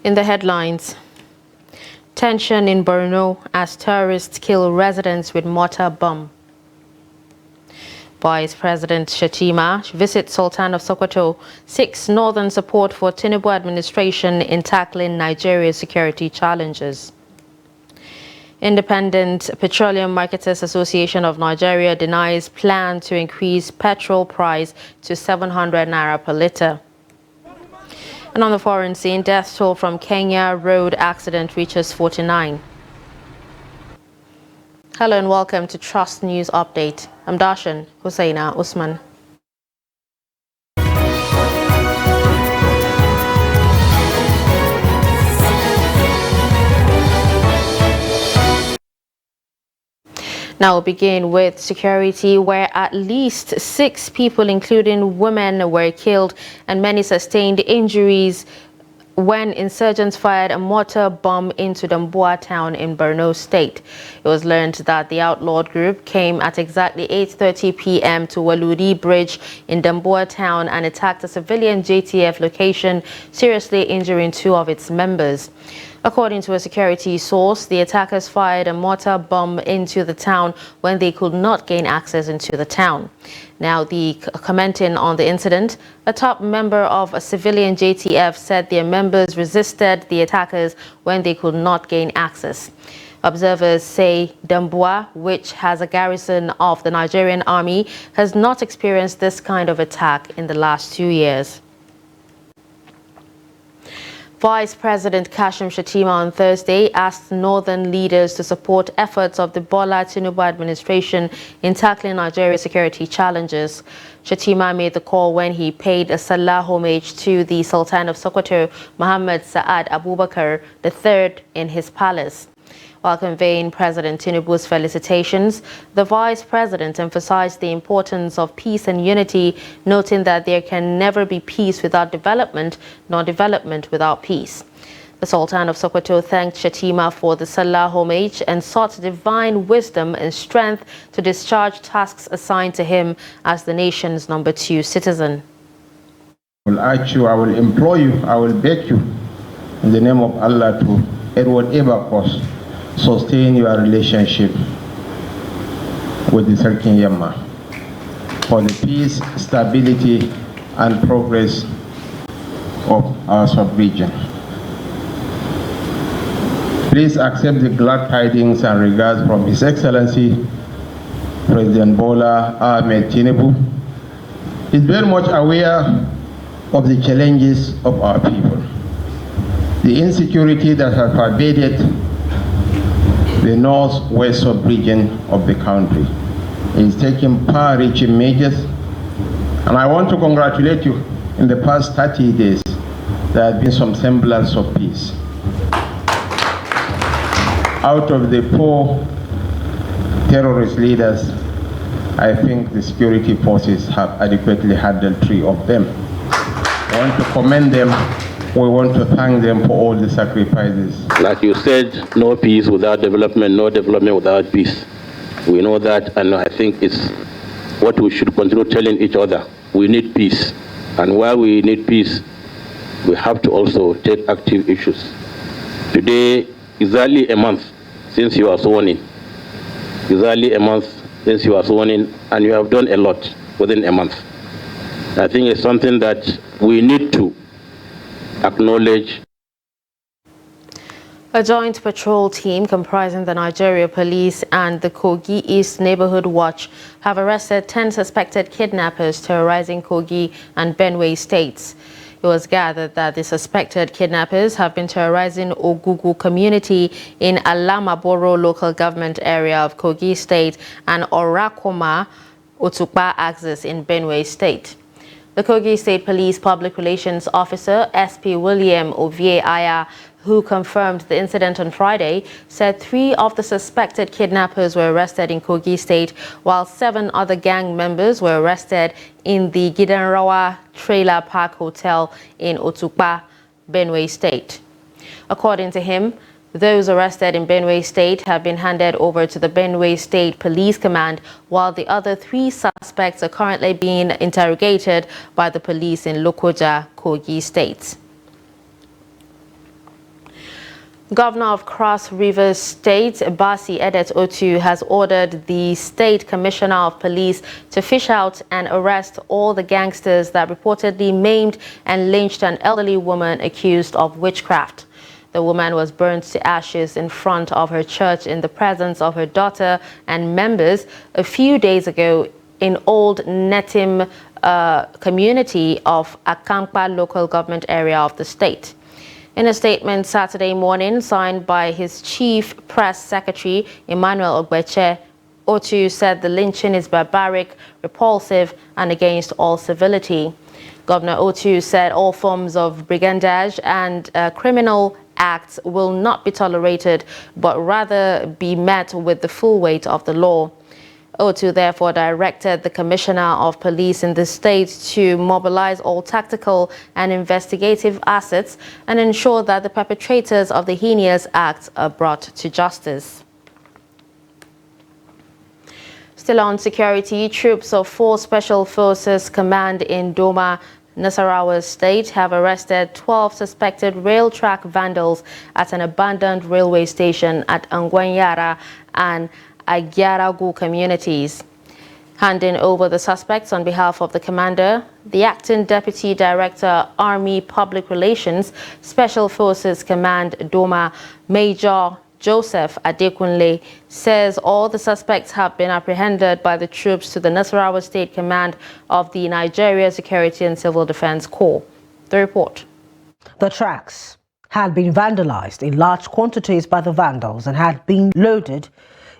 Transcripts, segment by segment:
In the headlines, tension in Borno as terrorists kill residents with mortar bomb. Vice President Shettima visits Sultan of Sokoto, seeks northern support for Tinubu administration in tackling Nigeria's security challenges. Independent Petroleum Marketers Association of Nigeria denies plan to increase petrol price to 700 naira per litre. And on the foreign scene, death toll from Kenya road accident reaches 49. Hello and welcome to Trust News Update. I'm Darshan Hussaina Usman. Now we'll begin with security, where at least 6 people, including women, were killed and many sustained injuries when insurgents fired a mortar bomb into Damboa town in Borno State. It was learned that the outlawed group came at exactly 8:30 p.m. to Waludi Bridge in Damboa town and attacked a civilian JTF location, seriously injuring 2 of its members. According to a security source, the attackers fired a mortar bomb into the town when they could not gain access into the town. Now, commenting on the incident, a top member of a civilian JTF said their members resisted the attackers when they could not gain access. Observers say Damboa, which has a garrison of the Nigerian army, has not experienced this kind of attack in the last 2 years. Vice President Kashim Shettima on Thursday asked northern leaders to support efforts of the Bola Tinubu administration in tackling Nigeria's security challenges. Shettima made the call when he paid a Salah homage to the Sultan of Sokoto, Muhammad Sa'ad Abubakar III, in his palace. While conveying President Tinubu's felicitations, the Vice President emphasized the importance of peace and unity, noting that there can never be peace without development, nor development without peace. The Sultan of Sokoto thanked Shettima for the Salah homage and sought divine wisdom and strength to discharge tasks assigned to him as the nation's number 2 citizen. I will urge you, I will implore you, I will beg you, in the name of Allah, to, at whatever cost, sustain your relationship with the Sarkin Yamma for the peace, stability, and progress of our sub-region. Please accept the glad tidings and regards from His Excellency President Bola Ahmed Tinubu. He is very much aware of the challenges of our people, the insecurity that has pervaded the northwest sub-region of the country. He is taking far-reaching measures, and I want to congratulate you. In the past 30 days, there has been some semblance of peace. Out of the 4 terrorist leaders, I think the security forces have adequately handled 3 of them. I want to commend them. We want to thank them for all the sacrifices. Like you said, no peace without development, no development without peace. We know that, and I think it's what we should continue telling each other. We need peace. And while we need peace, we have to also take active issues. Today is only a month since you are sworn in. It's only a month since you are sworn in, and you have done a lot within a month. I think it's something that we need to acknowledge. A joint patrol team comprising the Nigeria Police and the Kogi East Neighborhood Watch have arrested 10 suspected kidnappers terrorizing Kogi and Benue states. It was gathered that the suspected kidnappers have been terrorizing Ogugu community in Alamaboro local government area of Kogi State and Orakoma Otukpa axis in Benue State. The Kogi State Police Public Relations Officer, SP William Ovie Aya, who confirmed the incident on Friday, said 3 of the suspected kidnappers were arrested in Kogi State, while 7 other gang members were arrested in the Gidanrawa Trailer Park Hotel in Otukpa, Benue State. According to him, those arrested in Benue State have been handed over to the Benue State Police Command, while the other 3 suspects are currently being interrogated by the police in Lokoja, Kogi State. Governor of Cross River State, Basi Edet Otu, has ordered the State Commissioner of Police to fish out and arrest all the gangsters that reportedly maimed and lynched an elderly woman accused of witchcraft. The woman was burnt to ashes in front of her church in the presence of her daughter and members a few days ago in Old Netim community of Akampa local government area of the state. In a statement Saturday morning signed by his chief press secretary, Emmanuel Ogbeche, Otu said the lynching is barbaric, repulsive, and against all civility. Governor Otu said all forms of brigandage and criminal acts will not be tolerated, but rather be met with the full weight of the law. Otu therefore directed the Commissioner of Police in the state to mobilize all tactical and investigative assets and ensure that the perpetrators of the heinous acts are brought to justice. Still on security, troops of 4 Special Forces Command in Doma, Nasarawa State have arrested 12 suspected rail track vandals at an abandoned railway station at Angwanyara and Agyaragu communities. Handing over the suspects on behalf of the commander, the acting Deputy Director, Army Public Relations, Special Forces Command Doma, Major Joseph Adekunle, says all the suspects have been apprehended by the troops to the Nasarawa State Command of the Nigeria Security and Civil Defense Corps. The report. The tracks had been vandalized in large quantities by the vandals and had been loaded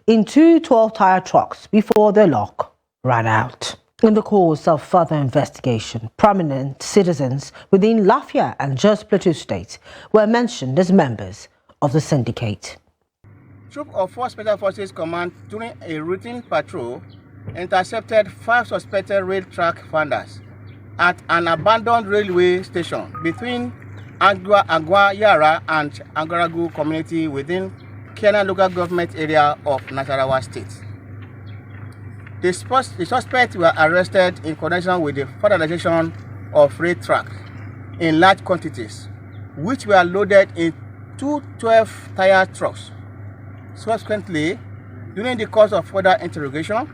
in 2 12-tire trucks before their luck ran out. In the course of further investigation, prominent citizens within Lafia and Jos Plateau State were mentioned as members of the syndicate. Troop of 4 Special Forces Command, during a routine patrol, intercepted 5 suspected rail track vendors at an abandoned railway station between Angwanyara and Agyaragu community within Kenya local government area of Nasarawa State. The suspects were arrested in connection with the vandalization of rail track in large quantities, which were loaded in 2 12-tire trucks. Subsequently, during the course of further interrogation,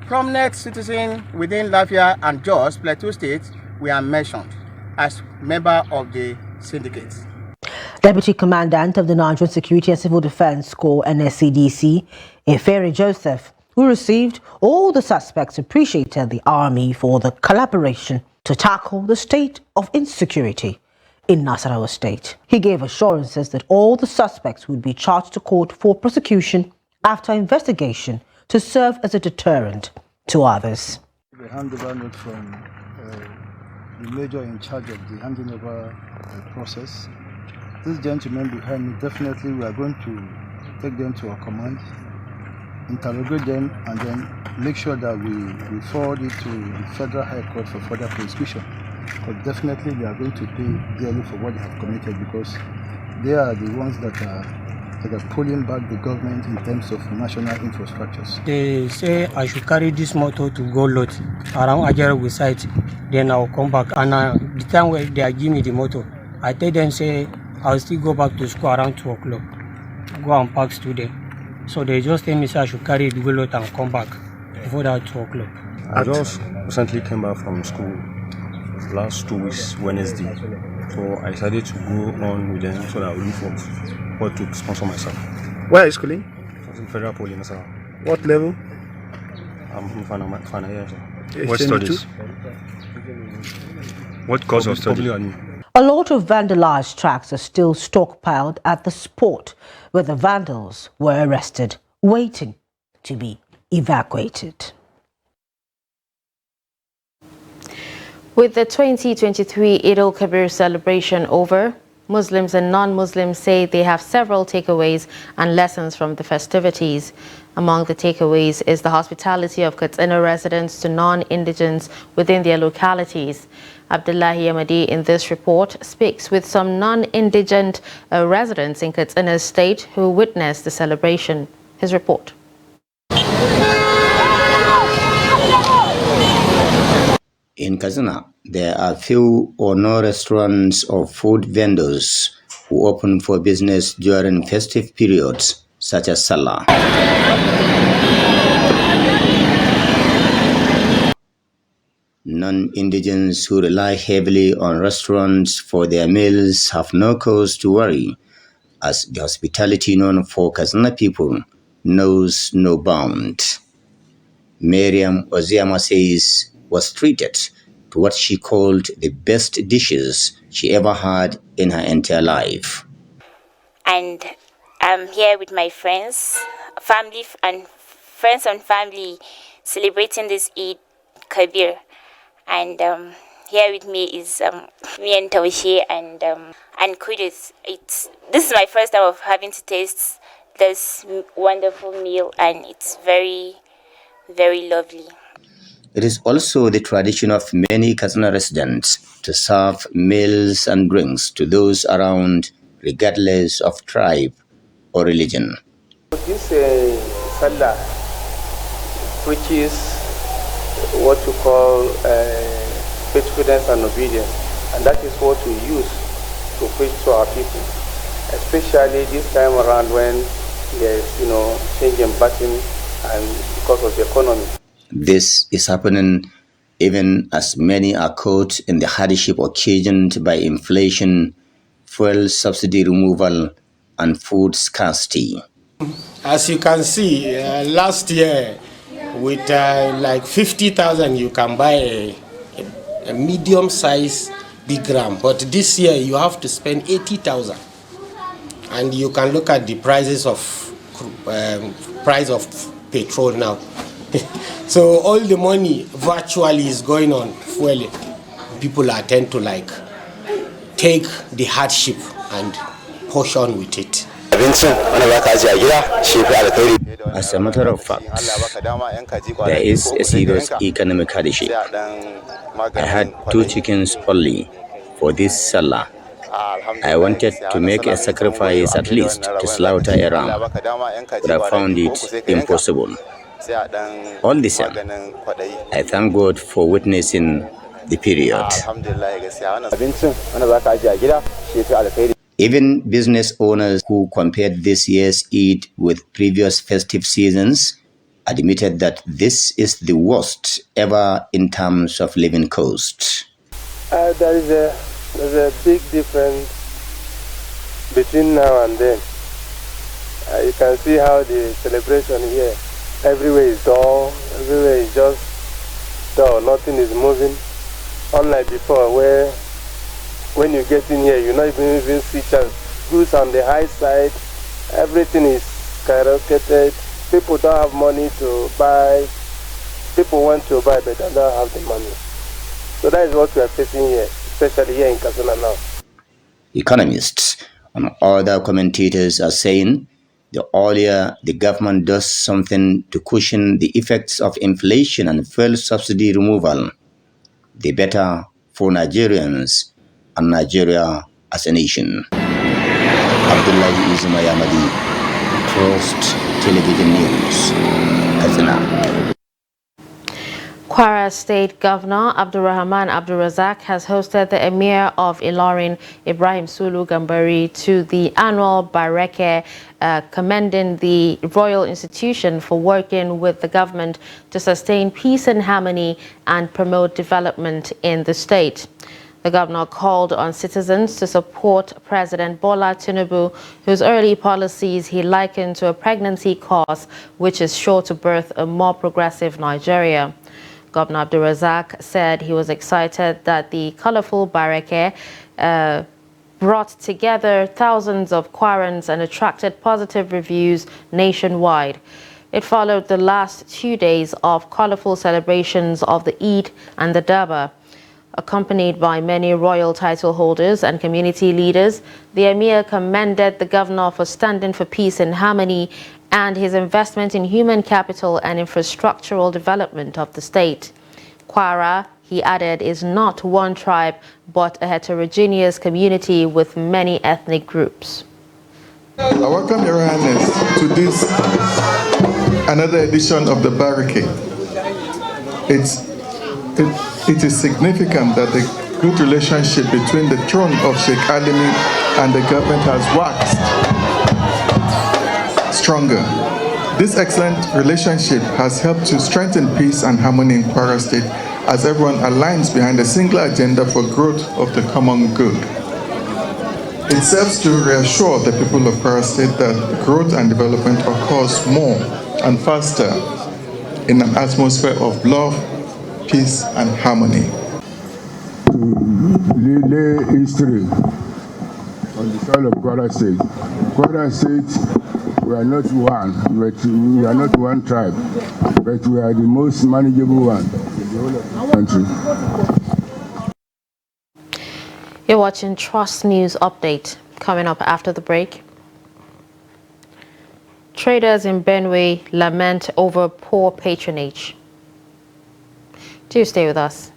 prominent citizens within Lafia and Jos Plateau State were mentioned as members of the syndicate. Deputy Commandant of the Nigerian Security and Civil Defense Corps (NSCDC), Efere Joseph, who received all the suspects, appreciated the Army for the collaboration to tackle the state of insecurity in Nasarawa State. He gave assurances that all the suspects would be charged to court for prosecution after investigation to serve as a deterrent to others. The handover note from the major in charge of the handing over process. These gentlemen behind me, definitely we are going to take them to our command, interrogate them, and then make sure that we forward it to the Federal High Court for further prosecution. But definitely they are going to pay dearly for what they have committed, because they are the ones that are pulling back the government in terms of national infrastructures. They say I should carry this motor to go load around Agyaragu site, then I'll come back. And the time where they are giving me the motor, I tell them, say, I'll still go back to school around 2 o'clock, go and park student. So they just tell me, say I should carry it, go load and come back before that 2 o'clock. I just recently came back from school last 2 weeks, Wednesday. So I decided to go on with them so that I will look for what to sponsor myself. Where are you schooling? In Federal Poly in Nasarawa. What level? I'm in final year. What studies? What course of study? A lot of vandalized tracks are still stockpiled at the spot where the vandals were arrested, waiting to be evacuated. With the 2023 Eid al-Kabir celebration over, Muslims and non-Muslims say they have several takeaways and lessons from the festivities. Among the takeaways is the hospitality of Katsina residents to non-indigents within their localities. Abdullahi Ahmadi in this report speaks with some non-indigent residents in Katsina State who witnessed the celebration. His report. In Katsina, there are few or no restaurants or food vendors who open for business during festive periods such as Salah. Non-indigents who rely heavily on restaurants for their meals have no cause to worry, as the hospitality known for Katsina people knows no bound. Miriam Oziama says was treated to what she called the best dishes she ever had in her entire life. And I'm here with my friends and family celebrating this Eid Kabir. And here with me is me and Tawishi and Kudus. This is my first time of having to taste this wonderful meal, and it's very, very lovely. It is also the tradition of many Katsina residents to serve meals and drinks to those around, regardless of tribe or religion. This Salah, which is what you call faithfulness and obedience, and that is what we use to preach to our people, especially this time around when there's change in pattern and because of the economy. This is happening even as many are caught in the hardship occasioned by inflation, fuel subsidy removal, and food scarcity. As you can see, last year with like 50,000 you can buy a medium-sized big ram, but this year you have to spend 80,000, and you can look at the prices of price of petrol now. So all the money virtually is going on fueling. People are tend to take the hardship and push on with it. As a matter of fact, there is a serious economic hardship. I had 2 chickens only for this Salah. I wanted to make a sacrifice at least to slaughter a ram, but I found it impossible. All the same, I thank God for witnessing the period. Even business owners who compared this year's Eid with previous festive seasons admitted that this is the worst ever in terms of living costs. There's a big difference between now and then. You can see how the celebration here, everywhere is dull, everywhere is just dull, nothing is moving. Unlike before, where when you get in here, you not even see goods on the high side, everything is skyrocketed. People don't have money to buy. People want to buy, but they don't have the money. So that is what we are facing here, especially here in Katsina now. Economists and other commentators are saying the earlier the government does something to cushion the effects of inflation and fuel subsidy removal, the better for Nigerians and Nigeria as a nation. Abdullahi Izumayamadi, Trust Television News, Katsina. Kwara State Governor Abdulrahman Abdulrazak has hosted the Emir of Ilorin, Ibrahim Sulu Gambari, to the annual Bareke, commending the Royal Institution for working with the government to sustain peace and harmony and promote development in the state. The governor called on citizens to support President Bola Tinubu, whose early policies he likened to a pregnancy cause, which is sure to birth a more progressive Nigeria. Governor Abdulrazak said he was excited that the colorful Bareke brought together thousands of Kwarans and attracted positive reviews nationwide. It followed the last 2 days of colorful celebrations of the Eid and the Durbar. Accompanied by many royal title holders and community leaders, the Emir commended the governor for standing for peace and harmony and his investment in human capital and infrastructural development of the state. Kwara, he added, is not one tribe, but a heterogeneous community with many ethnic groups. I welcome Your Highness to this another edition of the Barricade. It is significant that the good relationship between the throne of Sheikh Alimi and the government has waxed stronger. This excellent relationship has helped to strengthen peace and harmony in Kwara State as everyone aligns behind a single agenda for growth of the common good. It serves to reassure the people of Kwara State that growth and development occurs more and faster in an atmosphere of love, peace, and harmony. To lay history on the soil of Kwara State. Kwara State, we are not one, but we are not one tribe, but we are the most manageable one in the whole of the country. You're watching Trust News Update. Coming up after the break. Traders in Benue lament over poor patronage. Do stay with us.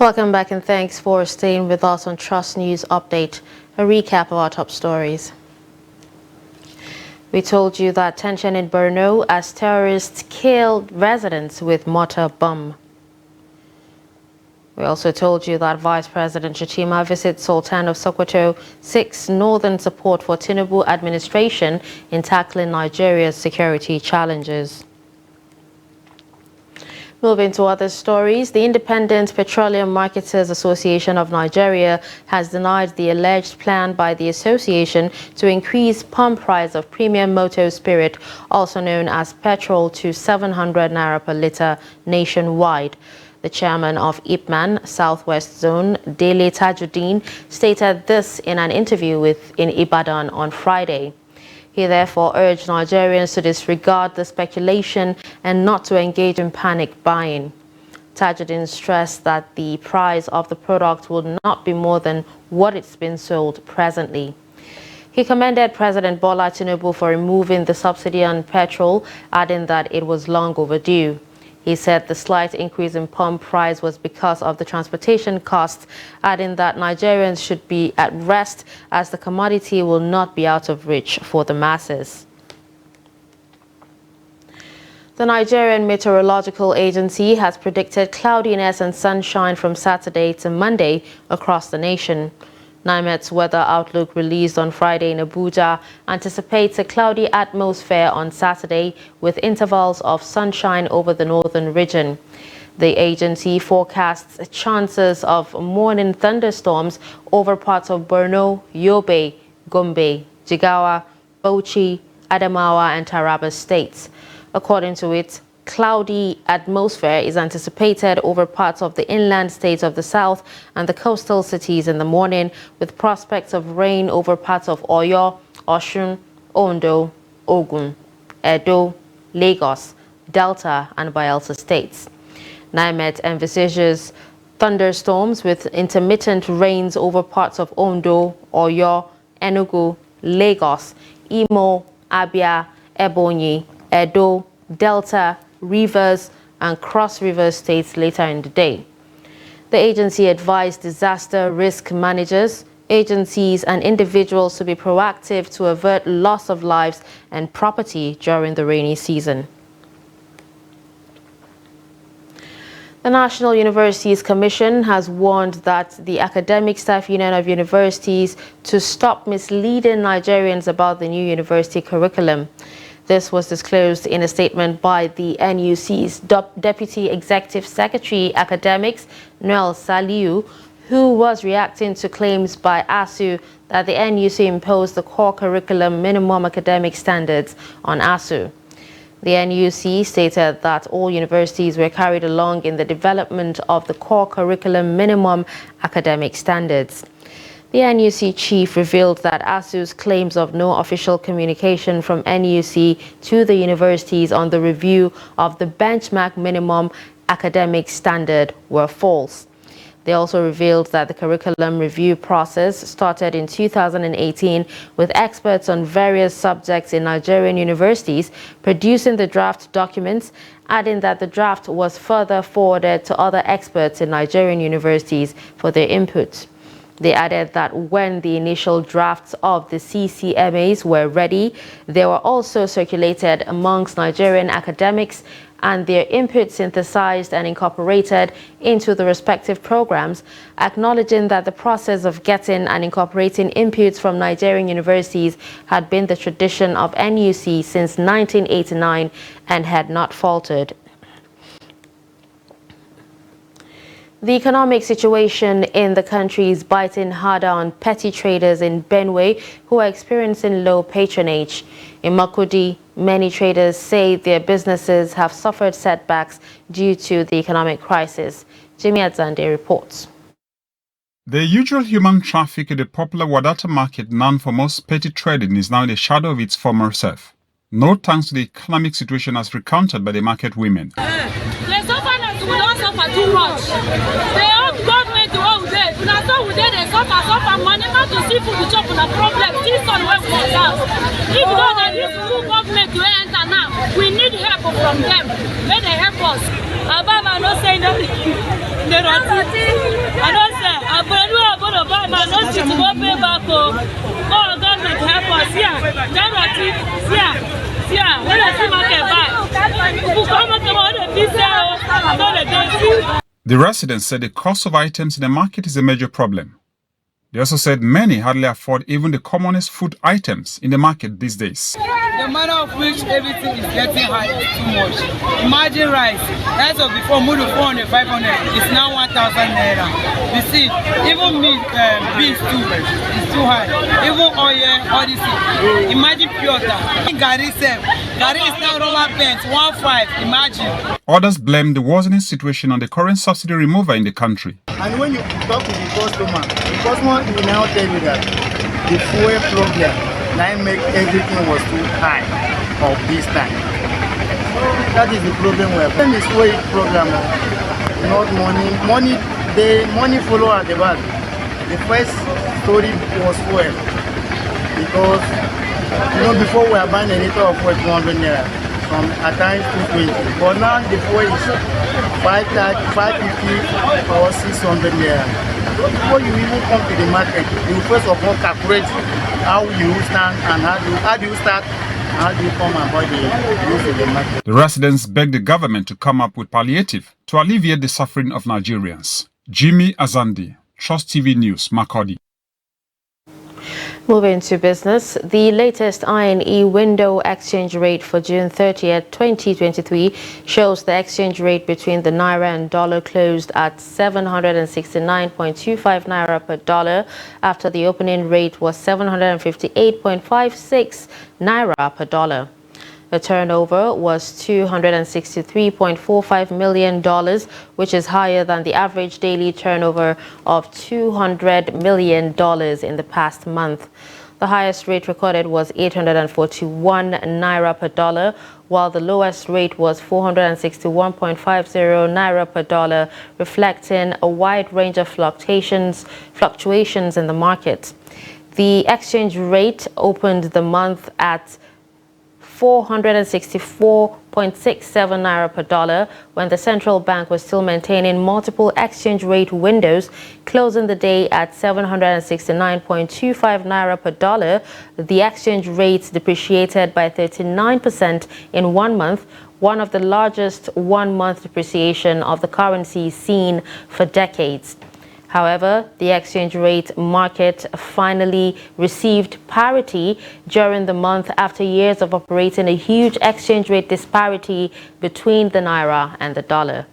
Welcome back and thanks for staying with us on Trust News Update. A recap of our top stories. We told you that tension in Borno as terrorists killed residents with mortar bomb. We also told you that Vice President Shettima visits Sultan of Sokoto seeks northern support for Tinubu administration in tackling Nigeria's security challenges. Moving to other stories, the Independent Petroleum Marketers Association of Nigeria has denied the alleged plan by the association to increase pump price of premium motor spirit, also known as petrol, to 700 naira per litre nationwide. The chairman of IPMAN Southwest Zone, Dele Tajuddin, stated this in an interview in Ibadan on Friday. He therefore urged Nigerians to disregard the speculation and not to engage in panic buying. Tajuddin stressed that the price of the product will not be more than what it's been sold presently. He commended President Bola Tinubu for removing the subsidy on petrol, adding that it was long overdue. He said the slight increase in pump price was because of the transportation costs, adding that Nigerians should be at rest as the commodity will not be out of reach for the masses. The Nigerian Meteorological Agency has predicted cloudiness and sunshine from Saturday to Monday across the nation. NIMET's weather outlook released on Friday in Abuja anticipates a cloudy atmosphere on Saturday with intervals of sunshine over the northern region. The agency forecasts chances of morning thunderstorms over parts of Borno, Yobe, Gombe, Jigawa, Bauchi, Adamawa and Taraba states. According to it, cloudy atmosphere is anticipated over parts of the inland states of the south and the coastal cities in the morning, with prospects of rain over parts of Oyo, Osun, Ondo, Ogun, Edo, Lagos, Delta and Bayelsa states. NIMET envisages thunderstorms with intermittent rains over parts of Ondo, Oyo, Enugu, Lagos, Imo, Abia, Ebonyi, Edo, Delta, Rivers and Cross River states later in the day. The agency advised disaster risk managers, agencies and individuals to be proactive to avert loss of lives and property during the rainy season. The National Universities Commission has warned that the Academic Staff Union of Universities to stop misleading Nigerians about the new university curriculum. This was disclosed in a statement by the NUC's Deputy Executive Secretary Academics, Noel Saliu, who was reacting to claims by ASU that the NUC imposed the core curriculum minimum academic standards on ASU. The NUC stated that all universities were carried along in the development of the core curriculum minimum academic standards. The NUC chief revealed that ASU's claims of no official communication from NUC to the universities on the review of the benchmark minimum academic standard were false. They also revealed that the curriculum review process started in 2018 with experts on various subjects in Nigerian universities producing the draft documents, adding that the draft was further forwarded to other experts in Nigerian universities for their input. They added that when the initial drafts of the CCMAs were ready, they were also circulated amongst Nigerian academics and their input synthesized and incorporated into the respective programs, acknowledging that the process of getting and incorporating inputs from Nigerian universities had been the tradition of NUC since 1989 and had not faltered. The economic situation in the country is biting harder on petty traders in Benue who are experiencing low patronage. In Makurdi, many traders say their businesses have suffered setbacks due to the economic crisis. Jimmy Adzande reports. The usual human traffic in the popular Wadata market, known for most petty trading, is now in the shadow of its former self. No thanks to the economic situation as recounted by the market women. We don't suffer too much. They all government to all day. When I saw we did they suffer money not to see food to chop on a problem. This on where we are. If you don't have this full government to enter now, we need help from them. May they help us. Ababa no say no. I don't say I don't see to go pay back. Oh, government help us. Yeah. Yeah, when I see market buy. The residents said the cost of items in the market is a major problem. They also said many hardly afford even the commonest food items in the market these days. The manner of which everything is getting high is too much. Imagine rice. As of before, more than 400, 500. It's now 1,000 naira. You see, even meat, beef too, is too high. Even oil, all this. Imagine pure water. Gari is now rubber pants, 1.5. Imagine. Others blame the worsening situation on the current subsidy remover in the country. And when you talk to the customer will now tell you that the fuel problem Now make everything was too high of this time. That is the problem we have. This way program, not money. Money follow at the back. The first story was fuel because before we are buying a liter of fuel 200 naira, from at times 220. But now the fuel is 550 or 600 naira. Before you even come to the market, you first of all calculate how you stand and how do you start. How do you come and buy the use of the market? The residents begged the government to come up with palliative to alleviate the suffering of Nigerians. Jimmy Azandi, Trust TV News, Makurdi. Moving to business, the latest INE window exchange rate for June 30th, 2023 shows the exchange rate between the Naira and dollar closed at 769.25 Naira per dollar after the opening rate was 758.56 Naira per dollar. The turnover was $263.45 million, which is higher than the average daily turnover of $200 million in the past month. The highest rate recorded was 841 Naira per dollar, while the lowest rate was 461.50 Naira per dollar, reflecting a wide range of fluctuations in the market. The exchange rate opened the month at 464.67 Naira per dollar when the central bank was still maintaining multiple exchange rate windows, closing the day at 769.25 Naira per dollar. The exchange rate depreciated by 39% in 1 month, one of the largest one-month depreciation of the currency seen for decades. However, the exchange rate market finally received parity during the month after years of operating a huge exchange rate disparity between the Naira and the dollar.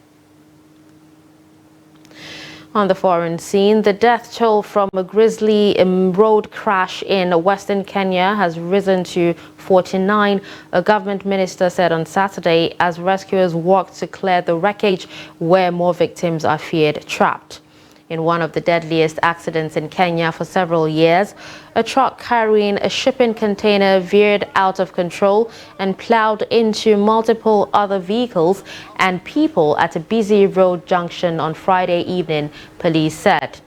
On the foreign scene, the death toll from a grisly road crash in western Kenya has risen to 49, a government minister said on Saturday, as rescuers work to clear the wreckage where more victims are feared trapped. In one of the deadliest accidents in Kenya for several years, a truck carrying a shipping container veered out of control and plowed into multiple other vehicles and people at a busy road junction on Friday evening, police said.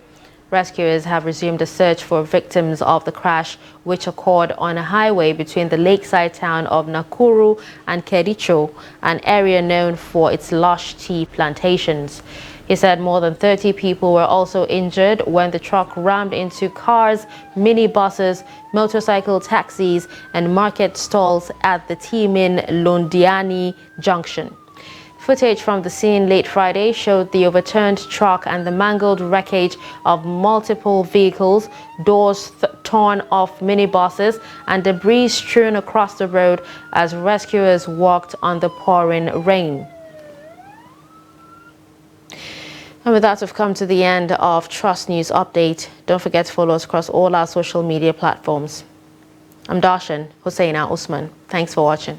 Rescuers have resumed a search for victims of the crash, which occurred on a highway between the lakeside town of Nakuru and Kericho, an area known for its lush tea plantations. He said more than 30 people were also injured when the truck rammed into cars, minibuses, motorcycle taxis, and market stalls at the teeming Londiani junction. Footage from the scene late Friday showed the overturned truck and the mangled wreckage of multiple vehicles, doors torn off minibuses, and debris strewn across the road as rescuers walked on the pouring rain. And with that, we've come to the end of Trust News Update. Don't forget to follow us across all our social media platforms. I'm Darshan Hussaina Usman. Thanks for watching.